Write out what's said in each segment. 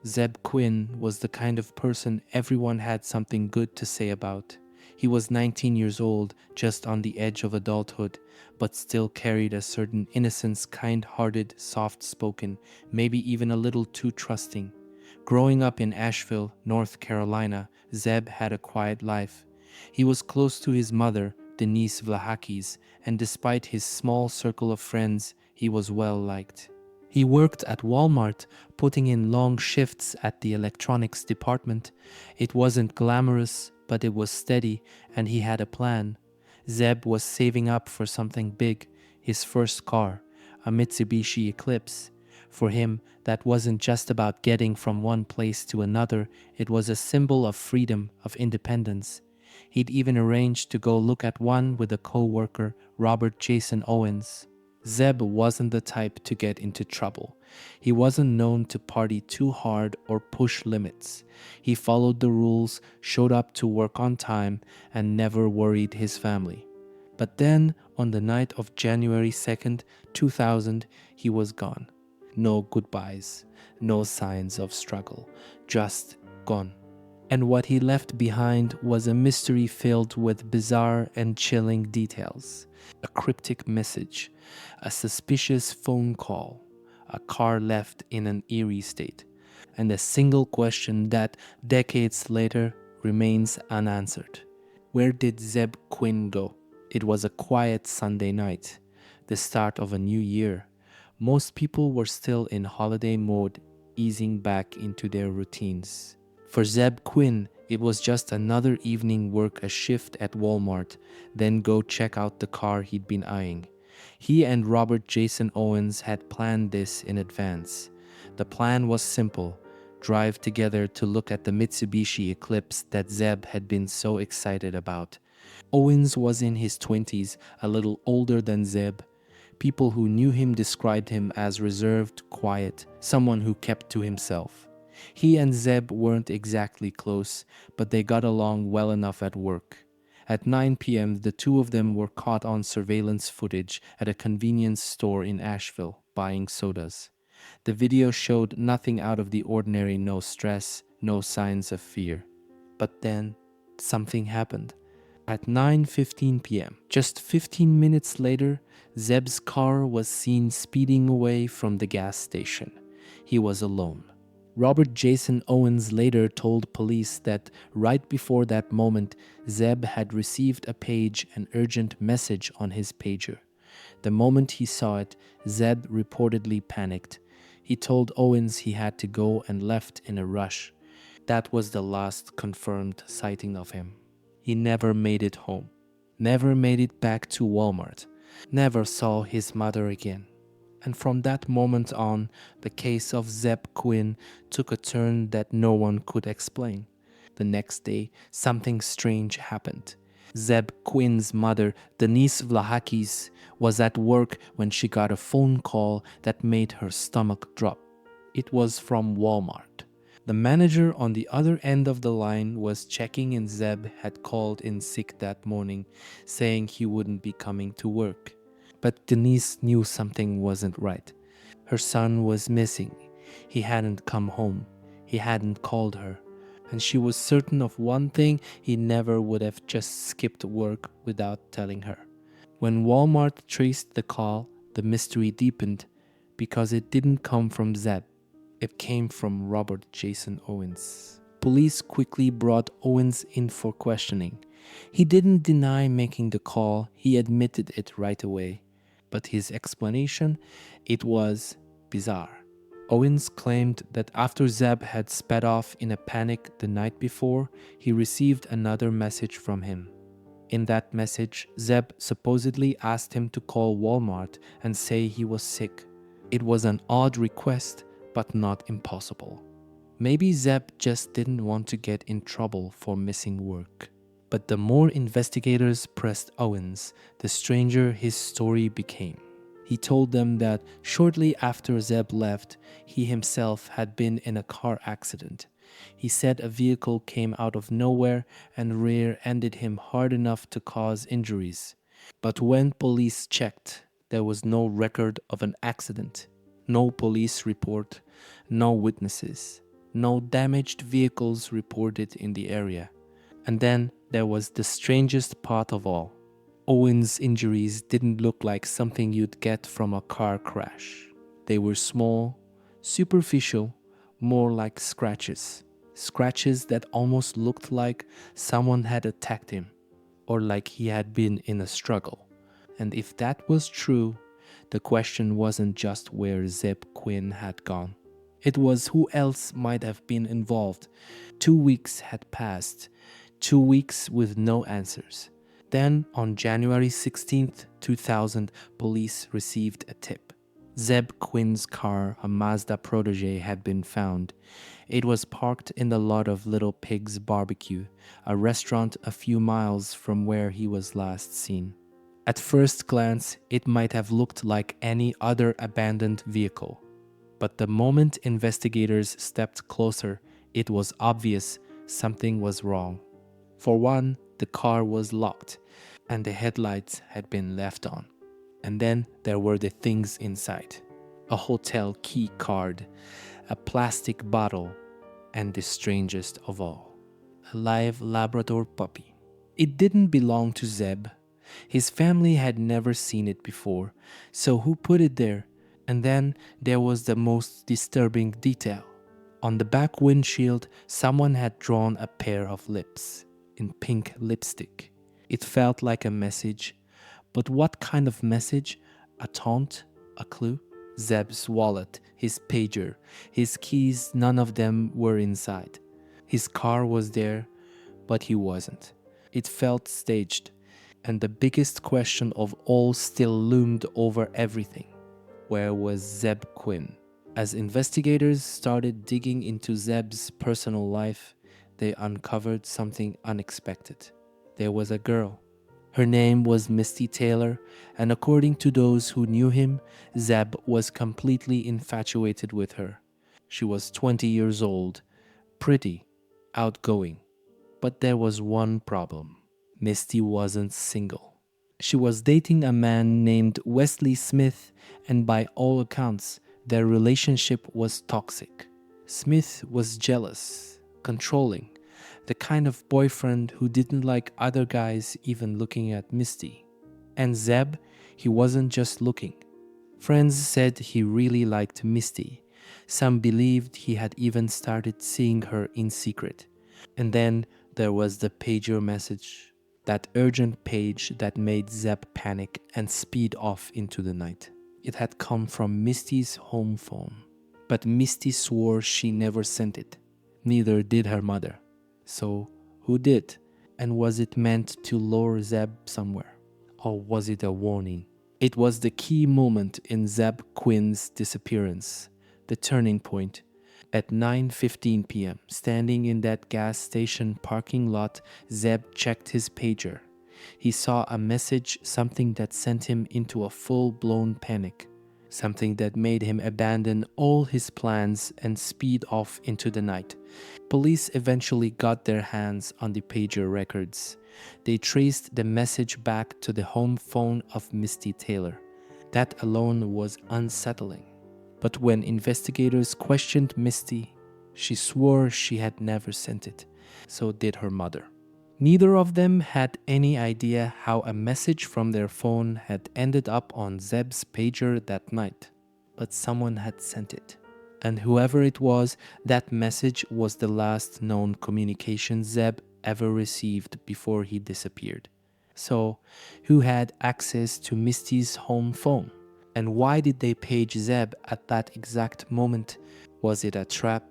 Zebb Quinn was the kind of person everyone had something good to say about. He was 19 years old, just on the edge of adulthood, but still carried a certain innocence, kind-hearted, soft-spoken, maybe even a little too trusting. Growing up in Asheville, North Carolina, Zebb had a quiet life. He was close to his mother, Denise Vlahakis, and despite his small circle of friends, he was well liked. He worked at Walmart, putting in long shifts at the electronics department. It wasn't glamorous, but it was steady, and he had a plan. Zebb was saving up for something big, his first car, a Mitsubishi Eclipse. For him, that wasn't just about getting from one place to another, it was a symbol of freedom, of independence. He'd even arranged to go look at one with a co-worker, Robert Jason Owens. Zebb wasn't the type to get into trouble. He wasn't known to party too hard or push limits. He followed the rules, showed up to work on time, and never worried his family. But then, on the night of January 2nd, 2000, he was gone. No goodbyes, no signs of struggle, just gone. And what he left behind was a mystery filled with bizarre and chilling details. A cryptic message, a suspicious phone call, a car left in an eerie state, and a single question that, decades later, remains unanswered. Where did Zebb Quinn go? It was a quiet Sunday night, the start of a new year. Most people were still in holiday mode, easing back into their routines. For Zebb Quinn, it was just another evening work a shift at Walmart, then go check out the car he'd been eyeing. He and Robert Jason Owens had planned this in advance. The plan was simple: drive together to look at the Mitsubishi Eclipse that Zebb had been so excited about. Owens was in his 20s, a little older than Zebb. People who knew him described him as reserved, quiet, someone who kept to himself. He and Zebb weren't exactly close, but they got along well enough at work. At 9 p.m., the two of them were caught on surveillance footage at a convenience store in Asheville, buying sodas. The video showed nothing out of the ordinary, no stress, no signs of fear. But then, something happened. At 9:15 p.m., just 15 minutes later, Zebb's car was seen speeding away from the gas station. He was alone. Robert Jason Owens later told police that right before that moment, Zebb had received a page, an urgent message on his pager. The moment he saw it, Zebb reportedly panicked. He told Owens he had to go and left in a rush. That was the last confirmed sighting of him. He never made it home, never made it back to Walmart, never saw his mother again. And from that moment on, the case of Zebb Quinn took a turn that no one could explain. The next day, something strange happened. Zebb Quinn's mother, Denise Vlahakis, was at work when she got a phone call that made her stomach drop. It was from Walmart. The manager on the other end of the line was checking in. Zebb had called in sick that morning, saying he wouldn't be coming to work. But Denise knew something wasn't right. Her son was missing. He hadn't come home. He hadn't called her. And she was certain of one thing: he never would have just skipped work without telling her. When Walmart traced the call, the mystery deepened, because it didn't come from Zebb. It came from Robert Jason Owens. Police quickly brought Owens in for questioning. He didn't deny making the call. He admitted it right away. But his explanation, it was bizarre. Owens claimed that after Zebb had sped off in a panic the night before, he received another message from him. In that message, Zebb supposedly asked him to call Walmart and say he was sick. It was an odd request, but not impossible. Maybe Zebb just didn't want to get in trouble for missing work. But the more investigators pressed Owens, the stranger his story became. He told them that shortly after Zebb left, he himself had been in a car accident. He said a vehicle came out of nowhere and rear-ended him hard enough to cause injuries. But when police checked, there was no record of an accident, no police report, no witnesses. No damaged vehicles reported in the area. And then there was the strangest part of all. Owen's injuries didn't look like something you'd get from a car crash. They were small, superficial, more like scratches. Scratches that almost looked like someone had attacked him, or like he had been in a struggle. And if that was true, the question wasn't just where Zebb Quinn had gone. It was who else might have been involved. 2 weeks had passed, 2 weeks with no answers. Then, on January 16th, 2000, police received a tip. Zebb Quinn's car, a Mazda Protege, had been found. It was parked in the lot of Little Pig's Barbecue, a restaurant a few miles from where he was last seen. At first glance, it might have looked like any other abandoned vehicle. But the moment investigators stepped closer, it was obvious something was wrong. For one, the car was locked, and the headlights had been left on. And then there were the things inside. A hotel key card, a plastic bottle, and the strangest of all, a live Labrador puppy. It didn't belong to Zebb. His family had never seen it before, so who put it there? And then there was the most disturbing detail. On the back windshield, someone had drawn a pair of lips in pink lipstick. It felt like a message, but what kind of message? A taunt? A clue? Zebb's wallet, his pager, his keys, none of them were inside. His car was there, but he wasn't. It felt staged, and the biggest question of all still loomed over everything. Where was Zebb Quinn? As investigators started digging into Zebb's personal life, they uncovered something unexpected. There was a girl. Her name was Misty Taylor, and according to those who knew him, Zebb was completely infatuated with her. She was 20 years old, pretty, outgoing. But there was one problem. Misty wasn't single. She was dating a man named Wesley Smith, and by all accounts, their relationship was toxic. Smith was jealous, controlling, the kind of boyfriend who didn't like other guys even looking at Misty. And Zebb, he wasn't just looking. Friends said he really liked Misty. Some believed he had even started seeing her in secret. And then there was the pager message, that urgent page that made Zebb panic and speed off into the night. It had come from Misty's home phone, but Misty swore she never sent it. Neither did her mother. So, who did? And was it meant to lure Zebb somewhere? Or was it a warning? It was the key moment in Zebb Quinn's disappearance, the turning point. At 9:15 p.m., standing in that gas station parking lot, Zebb checked his pager. He saw a message, something that sent him into a full-blown panic, something that made him abandon all his plans and speed off into the night. Police eventually got their hands on the pager records. They traced the message back to the home phone of Misty Taylor. That alone was unsettling. But when investigators questioned Misty, she swore she had never sent it. So did her mother. Neither of them had any idea how a message from their phone had ended up on Zebb's pager that night. But someone had sent it. And whoever it was, that message was the last known communication Zebb ever received before he disappeared. So, who had access to Misty's home phone? And why did they page Zebb at that exact moment? Was it a trap,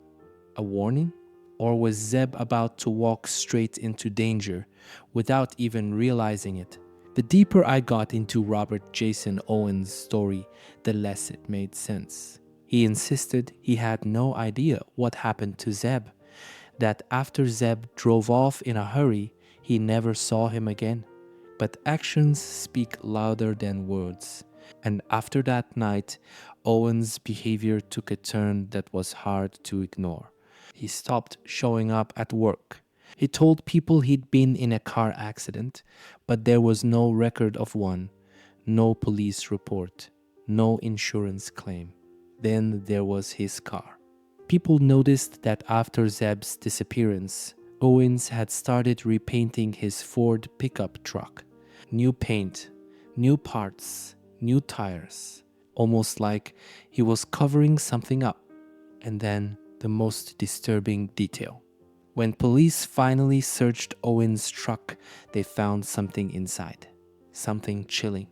a warning? Or was Zebb about to walk straight into danger without even realizing it? The deeper I got into Robert Jason Owens' story, the less it made sense. He insisted he had no idea what happened to Zebb, that after Zebb drove off in a hurry, he never saw him again. But actions speak louder than words. And after that night, Owen's behavior took a turn that was hard to ignore. He stopped showing up at work. He told people he'd been in a car accident, but there was no record of one, no police report, no insurance claim. Then there was his car. People noticed that after Zebb's disappearance, Owens had started repainting his Ford pickup truck. New paint, new parts, new tires, almost like he was covering something up. And then the most disturbing detail. When police finally searched Owens' truck, they found something inside. Something chilling.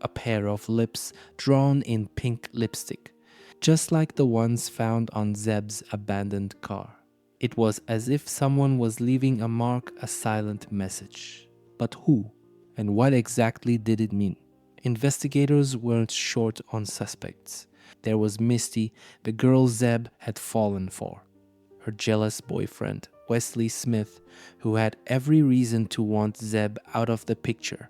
A pair of lips drawn in pink lipstick, just like the ones found on Zebb's abandoned car. It was as if someone was leaving a mark, a silent message. But who? And what exactly did it mean? Investigators weren't short on suspects. There was Misty, the girl Zebb had fallen for. Her jealous boyfriend, Wesley Smith, who had every reason to want Zebb out of the picture.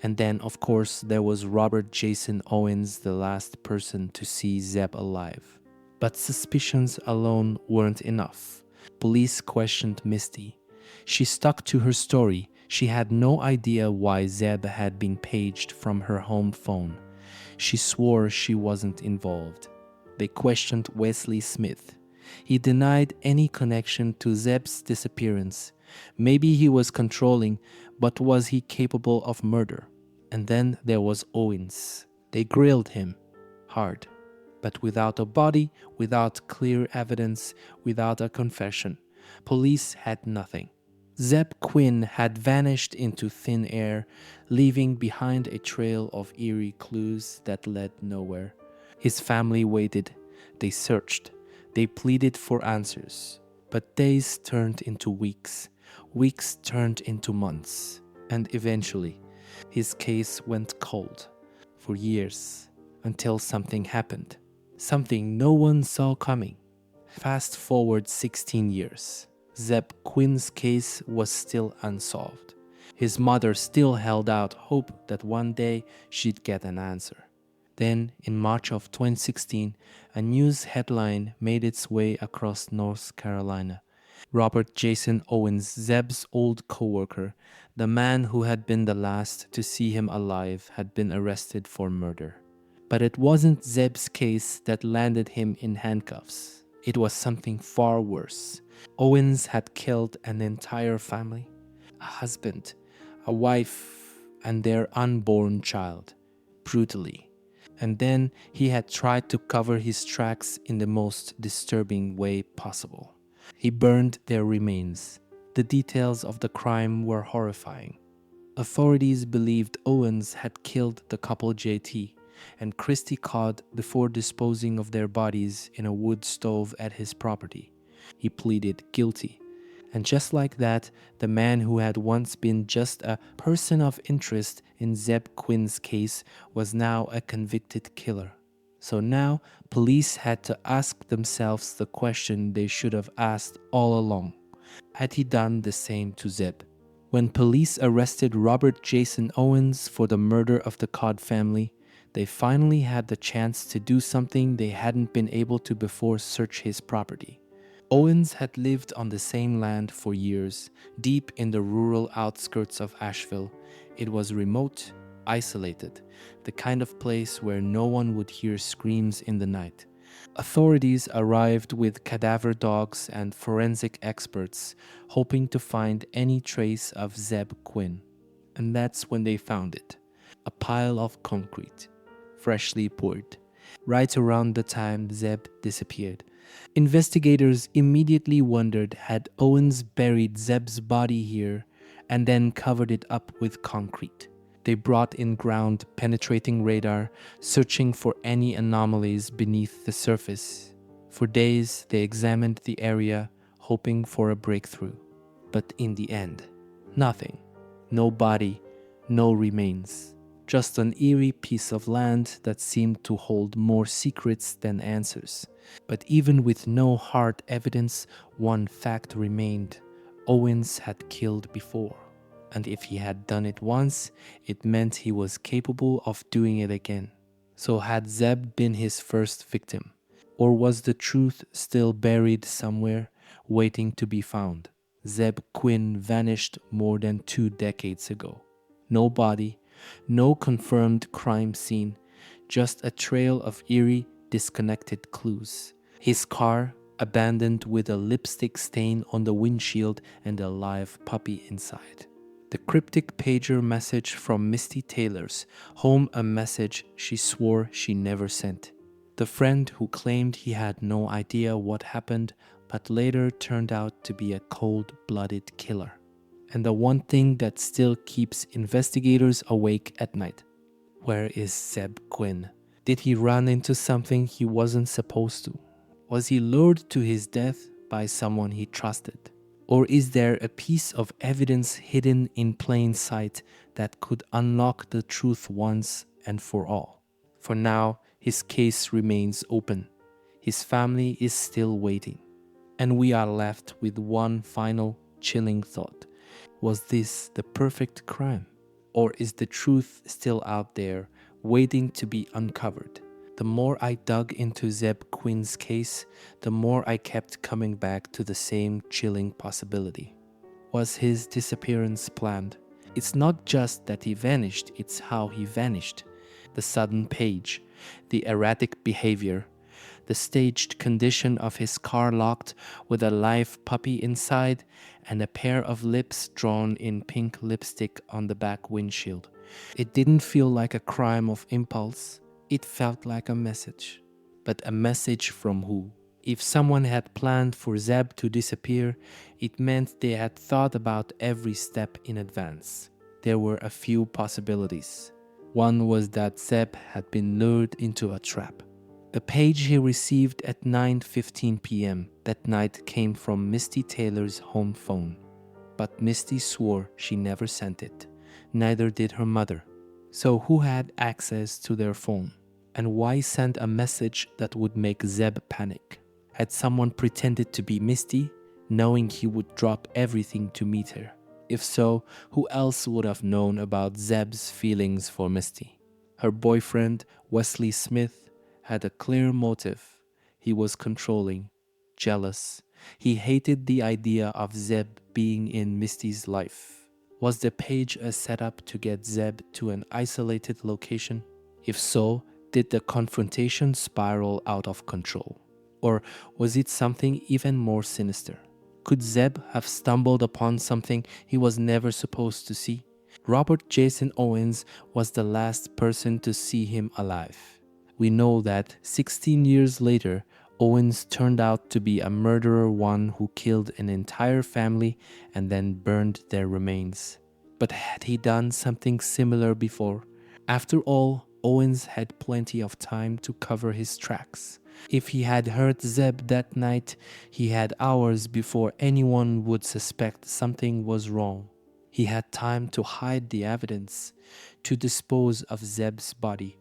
And then, of course, there was Robert Jason Owens, the last person to see Zebb alive. But suspicions alone weren't enough. Police questioned Misty. She stuck to her story. She had no idea why Zebb had been paged from her home phone. She swore she wasn't involved. They questioned Wesley Smith. He denied any connection to Zebb's disappearance. Maybe he was controlling, but was he capable of murder? And then there was Owens. They grilled him hard, but without a body, without clear evidence, without a confession. Police had nothing. Zebb Quinn had vanished into thin air, leaving behind a trail of eerie clues that led nowhere. His family waited. They searched. They pleaded for answers. But days turned into weeks. Weeks turned into months. And eventually, his case went cold. For years. Until something happened. Something no one saw coming. Fast forward 16 years. Zebb Quinn's case was still unsolved. His mother still held out hope that one day she'd get an answer. Then, in March of 2016, a news headline made its way across North Carolina. Robert Jason Owens, Zebb's old co-worker, the man who had been the last to see him alive, had been arrested for murder. But it wasn't Zebb's case that landed him in handcuffs. It was something far worse. Owens had killed an entire family, a husband, a wife, and their unborn child, brutally. And then he had tried to cover his tracks in the most disturbing way possible. He burned their remains. The details of the crime were horrifying. Authorities believed Owens had killed the couple JT and Christy Codd before disposing of their bodies in a wood stove at his property. He pleaded guilty. And just like that, the man who had once been just a person of interest in Zebb Quinn's case was now a convicted killer. So now, police had to ask themselves the question they should have asked all along. Had he done the same to Zebb? When police arrested Robert Jason Owens for the murder of the Codd family, they finally had the chance to do something they hadn't been able to before: search his property. Owens had lived on the same land for years, deep in the rural outskirts of Asheville. It was remote, isolated, the kind of place where no one would hear screams in the night. Authorities arrived with cadaver dogs and forensic experts, hoping to find any trace of Zebb Quinn. And that's when they found it. A pile of concrete, freshly poured, right around the time Zebb disappeared. Investigators immediately wondered, had Owens buried Zebb's body here and then covered it up with concrete? They brought in ground-penetrating radar, searching for any anomalies beneath the surface. For days, they examined the area, hoping for a breakthrough. But in the end, nothing. No body, no remains. Just an eerie piece of land that seemed to hold more secrets than answers. But even with no hard evidence, one fact remained: Owens had killed before. And if he had done it once, it meant he was capable of doing it again. So had Zebb been his first victim? Or was the truth still buried somewhere, waiting to be found? Zebb Quinn vanished more than 2 decades ago. No body, no confirmed crime scene, just a trail of eerie, disconnected clues. His car, abandoned with a lipstick stain on the windshield and a live puppy inside. The cryptic pager message from Misty Taylor's home, a message she swore she never sent. The friend who claimed he had no idea what happened, but later turned out to be a cold-blooded killer. And the one thing that still keeps investigators awake at night. Where is Zebb Quinn? Did he run into something he wasn't supposed to? Was he lured to his death by someone he trusted? Or is there a piece of evidence hidden in plain sight that could unlock the truth once and for all? For now, his case remains open. His family is still waiting. And we are left with one final chilling thought. Was this the perfect crime? Or is the truth still out there, waiting to be uncovered? The more I dug into Zebb Quinn's case, the more I kept coming back to the same chilling possibility. Was his disappearance planned? It's not just that he vanished, it's how he vanished. The sudden page, the erratic behavior, the staged condition of his car locked with a live puppy inside and a pair of lips drawn in pink lipstick on the back windshield. It didn't feel like a crime of impulse. It felt like a message. But a message from who? If someone had planned for Zebb to disappear, it meant they had thought about every step in advance. There were a few possibilities. One was that Zebb had been lured into a trap. A page he received at 9:15 p.m. that night came from Misty Taylor's home phone. But Misty swore she never sent it. Neither did her mother. So who had access to their phone? And why send a message that would make Zebb panic? Had someone pretended to be Misty, knowing he would drop everything to meet her? If so, who else would have known about Zebb's feelings for Misty? Her boyfriend, Wesley Smith, had a clear motive. He was controlling, jealous. He hated the idea of Zebb being in Misty's life. Was the page a setup to get Zebb to an isolated location? If so, did the confrontation spiral out of control? Or was it something even more sinister? Could Zebb have stumbled upon something he was never supposed to see? Robert Jason Owens was the last person to see him alive. We know that 16 years later, Owens turned out to be a murderer, one who killed an entire family and then burned their remains. But had he done something similar before? After all, Owens had plenty of time to cover his tracks. If he had hurt Zebb that night, he had hours before anyone would suspect something was wrong. He had time to hide the evidence, to dispose of Zebb's body,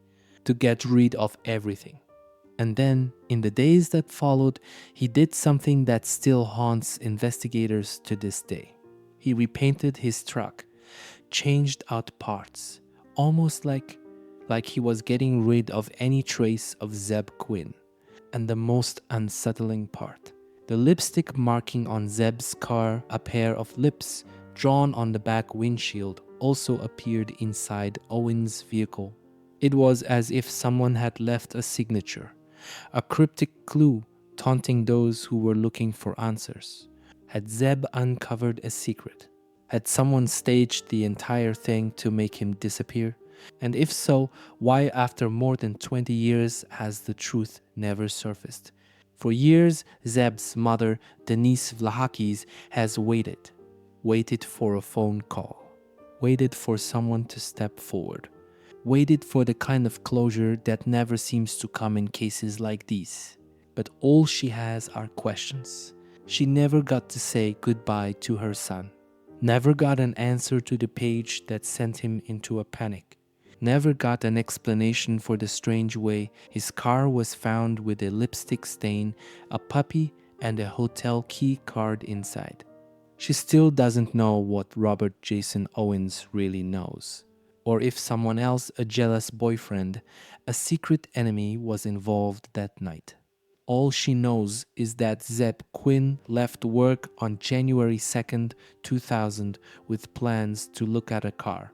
to get rid of everything. And then, in the days that followed, he did something that still haunts investigators to this day. He repainted his truck, changed out parts, almost like he was getting rid of any trace of Zebb Quinn. And the most unsettling part, the lipstick marking on Zebb's car, a pair of lips drawn on the back windshield, also appeared inside Owens' vehicle. It was as if someone had left a signature, a cryptic clue taunting those who were looking for answers. Had Zebb uncovered a secret? Had someone staged the entire thing to make him disappear? And if so, why after more than 20 years has the truth never surfaced? For years, Zebb's mother, Denise Vlahakis, has waited for a phone call, waited for someone to step forward, waited for the kind of closure that never seems to come in cases like these. But all she has are questions. She never got to say goodbye to her son, never got an answer to the page that sent him into a panic, never got an explanation for the strange way his car was found with a lipstick stain, a puppy, and a hotel key card inside. She still doesn't know what Robert Jason Owens really knows, or if someone else, a jealous boyfriend, a secret enemy, was involved that night. All she knows is that Zebb Quinn left work on January 2nd, 2000 with plans to look at a car.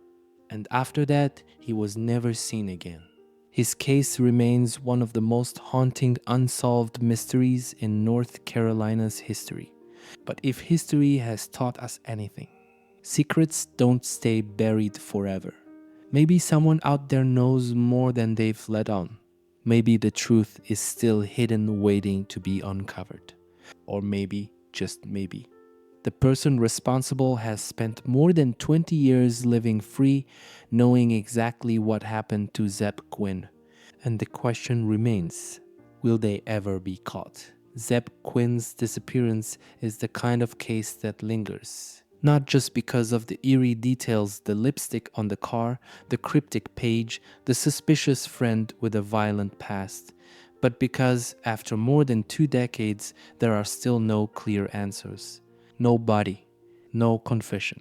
And after that, he was never seen again. His case remains one of the most haunting unsolved mysteries in North Carolina's history. But if history has taught us anything, secrets don't stay buried forever. Maybe someone out there knows more than they've let on. Maybe the truth is still hidden, waiting to be uncovered. Or maybe, just maybe, the person responsible has spent more than 20 years living free, knowing exactly what happened to Zebb Quinn. And the question remains, will they ever be caught? Zebb Quinn's disappearance is the kind of case that lingers. Not just because of the eerie details, the lipstick on the car, the cryptic page, the suspicious friend with a violent past, but because after more than 2 decades, there are still no clear answers. No body, no confession.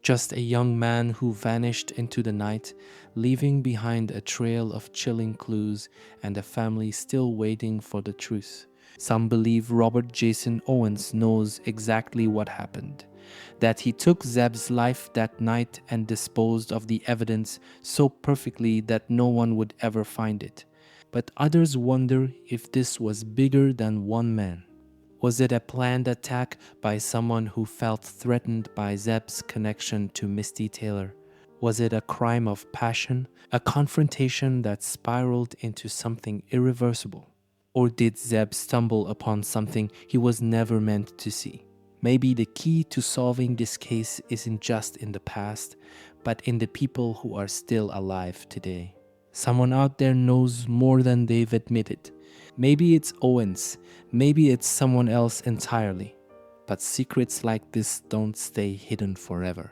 Just a young man who vanished into the night, leaving behind a trail of chilling clues and a family still waiting for the truth. Some believe Robert Jason Owens knows exactly what happened, that he took Zebb's life that night and disposed of the evidence so perfectly that no one would ever find it. But others wonder if this was bigger than one man. Was it a planned attack by someone who felt threatened by Zebb's connection to Misty Taylor? Was it a crime of passion, a confrontation that spiraled into something irreversible? Or did Zebb stumble upon something he was never meant to see? Maybe the key to solving this case isn't just in the past, but in the people who are still alive today. Someone out there knows more than they've admitted. Maybe it's Owens, maybe it's someone else entirely. But secrets like this don't stay hidden forever.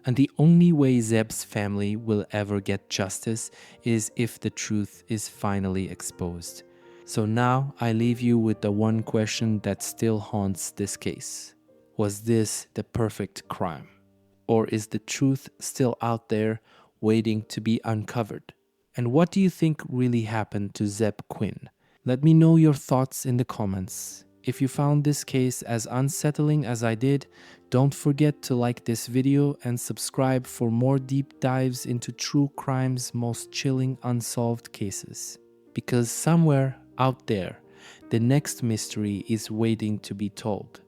And the only way Zebb's family will ever get justice is if the truth is finally exposed. So now I leave you with the one question that still haunts this case. Was this the perfect crime? Or is the truth still out there waiting to be uncovered? And what do you think really happened to Zebb Quinn? Let me know your thoughts in the comments. If you found this case as unsettling as I did, don't forget to like this video and subscribe for more deep dives into true crime's most chilling unsolved cases. Because somewhere out there, the next mystery is waiting to be told.